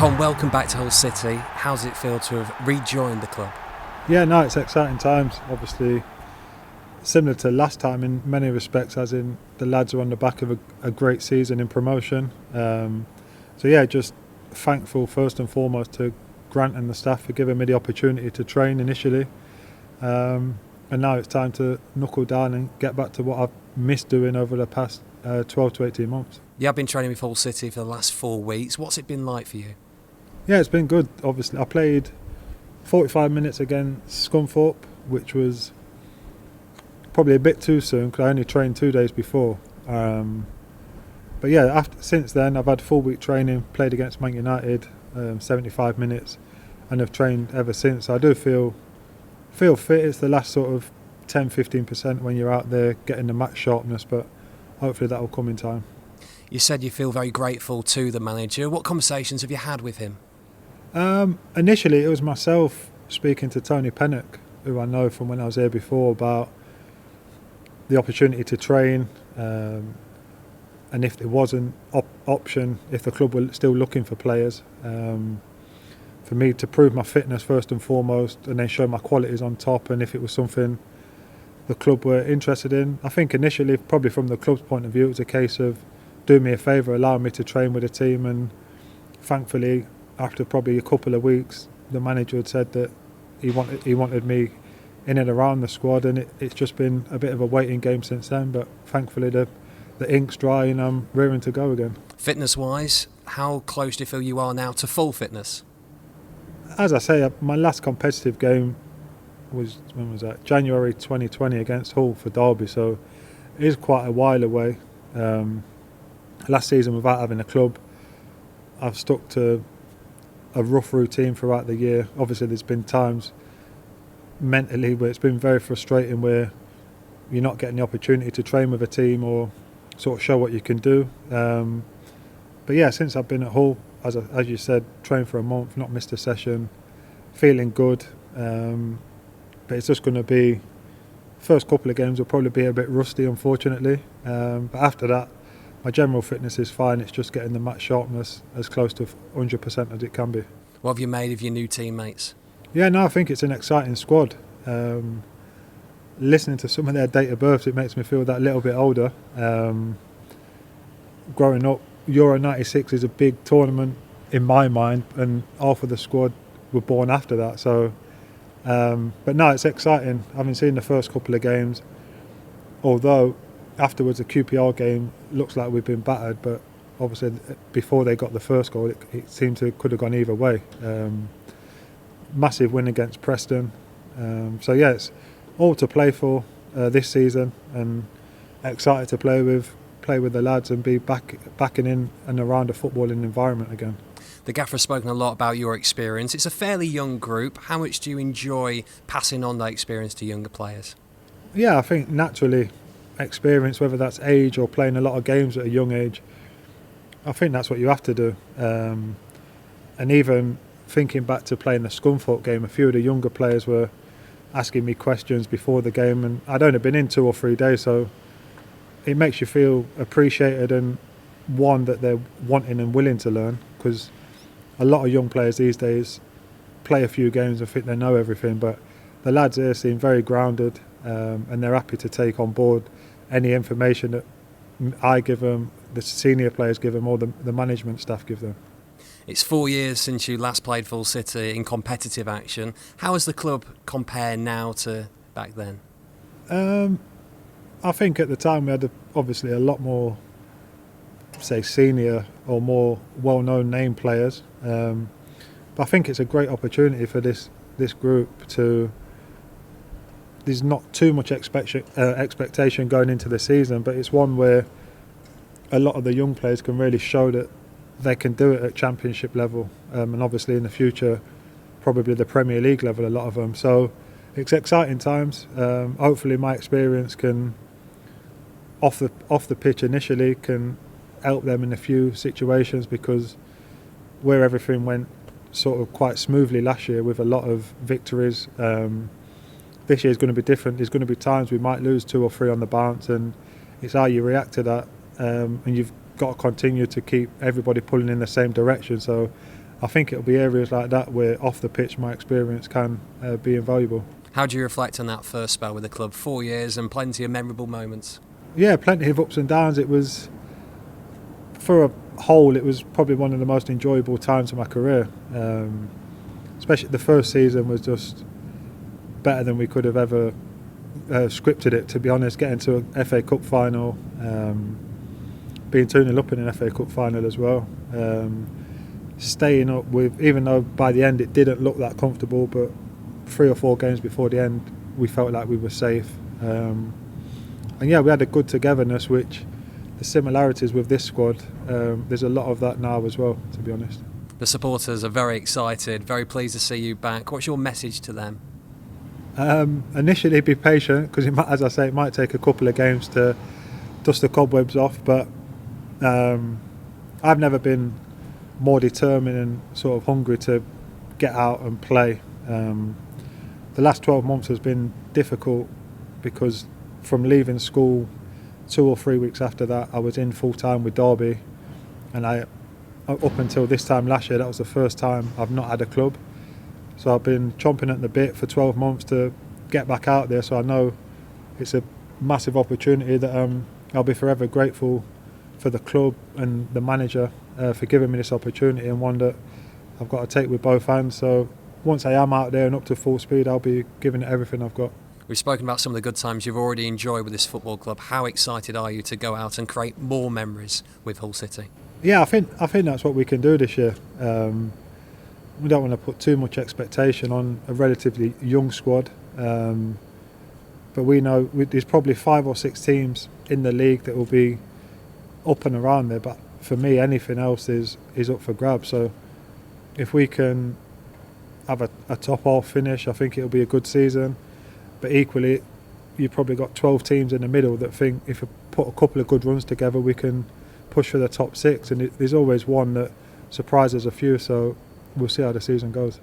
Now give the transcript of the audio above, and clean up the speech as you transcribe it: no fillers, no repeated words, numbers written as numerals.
Tom, welcome back to Hull City. How does it feel to have rejoined the club? Yeah, no, it's exciting times. Obviously, similar to last time in many respects, as in the lads are on the back of a great season in promotion. So yeah, just thankful first and foremost to Grant and the staff for giving me the opportunity to train initially. And now it's time to knuckle down and get back to what I've missed doing over the past 12 to 18 months. Yeah, I've been training with Hull City for the last 4 weeks. What's it been like for you? Yeah, it's been good. Obviously, I played 45 minutes against Scunthorpe, which was probably a bit too soon because I only trained 2 days before. But yeah, since then I've had full week training, played against Man United, 75 minutes, and have trained ever since. I do feel fit. It's the last sort of 10-15% when you're out there getting the match sharpness, but hopefully that will come in time. You said you feel very grateful to the manager. What conversations have you had with him? Initially it was myself speaking to Tony Pennock, who I know from when I was here before, about the opportunity to train, and if there was an option, if the club were still looking for players, for me to prove my fitness first and foremost, and then show my qualities on top, and if it was something the club were interested in. I think initially, probably from the club's point of view, it was a case of doing me a favour, allowing me to train with the team, and thankfully after probably a couple of weeks the manager had said that he wanted me in and around the squad, and it's just been a bit of a waiting game since then, but thankfully the ink's dry and I'm rearing to go again. Fitness wise, how close do you feel you are now to full fitness? As I say, my last competitive game was, when was that? January 2020 against Hull for Derby, so it is quite a while away. Last season, without having a club, I've stuck to a rough routine throughout the year. Obviously there's been times mentally where it's been very frustrating, where you're not getting the opportunity to train with a team or sort of show what you can do. But yeah, since I've been at Hull, as you said, trained for a month, not missed a session, feeling good. But it's just going to be, first couple of games will probably be a bit rusty, unfortunately. But after that, my general fitness is fine. It's just getting the match sharpness as close to 100% as it can be. What have you made of your new teammates? Yeah, no, I think it's an exciting squad. Listening to some of their date of births, it makes me feel that little bit older. Growing up, Euro 96 is a big tournament in my mind, and half of the squad were born after that. So, but no, it's exciting. I haven't seen the first couple of games, although afterwards the QPR game looks like we've been battered, but obviously before they got the first goal it seemed to could have gone either way. Massive win against Preston, so yeah, it's all to play for this season, and excited to play with the lads and be backing in and around a footballing environment again. The gaffer's spoken a lot about your experience. It's a fairly young group. How much do you enjoy passing on that experience to younger players? Yeah, I think naturally experience, whether that's age or playing a lot of games at a young age, I think that's what you have to do. And even thinking back to playing the Scunthorpe game, a few of the younger players were asking me questions before the game, and I'd only been in 2 or 3 days, so it makes you feel appreciated, and one, that they're wanting and willing to learn, because a lot of young players these days play a few games and think they know everything, but the lads here seem very grounded, and they're happy to take on board any information that I give them, the senior players give them, or the management staff give them. It's 4 years since you last played for Hull City in competitive action. How does the club compare now to back then? I think at the time we had obviously a lot more, say, senior or more well-known name players. But I think it's a great opportunity for this group to. There's not too much expectation going into the season, but it's one where a lot of the young players can really show that they can do it at championship level, and obviously in the future probably the Premier League level, a lot of them. So it's exciting times. Hopefully my experience can, off the pitch initially, can help them in a few situations, because where everything went sort of quite smoothly last year with a lot of victories, this year is going to be different. There's going to be times we might lose 2 or 3 on the bounce, and it's how you react to that, and you've got to continue to keep everybody pulling in the same direction. So I think it'll be areas like that where off the pitch my experience can be invaluable. How do you reflect on that first spell with the club? 4 years and plenty of memorable moments. Yeah, plenty of ups and downs. It was, for a whole, it was probably one of the most enjoyable times of my career. Especially the first season was just better than we could have ever scripted it, to be honest. Getting to an FA Cup final, being 2-0 up in an FA Cup final as well. Staying up with, even though by the end it didn't look that comfortable, but 3 or 4 games before the end we felt like we were safe. And yeah, we had a good togetherness, which the similarities with this squad, there's a lot of that now as well, to be honest. The supporters are very excited, very pleased to see you back. What's your message to them? Initially be patient, because as I say, it might take a couple of games to dust the cobwebs off, but I've never been more determined and sort of hungry to get out and play. The last 12 months has been difficult because from leaving school 2 or 3 weeks after that I was in full time with Derby, and up until this time last year that was the first time I've not had a club, so I've been chomping at the bit for 12 months to get back out there. So I know it's a massive opportunity that I'll be forever grateful for the club and the manager for giving me this opportunity, and one that I've got to take with both hands. So once I am out there and up to full speed, I'll be giving it everything I've got. We've spoken about some of the good times you've already enjoyed with this football club. How excited are you to go out and create more memories with Hull City? Yeah, I think that's what we can do this year. We don't want to put too much expectation on a relatively young squad, but we know there's probably 5 or 6 teams in the league that will be up and around there. But for me, anything else is up for grabs. So if we can have a top half finish, I think it'll be a good season. But equally, you've probably got 12 teams in the middle that think if we put a couple of good runs together, we can push for the top 6. And there's always one that surprises a few. So we'll see how the season goes.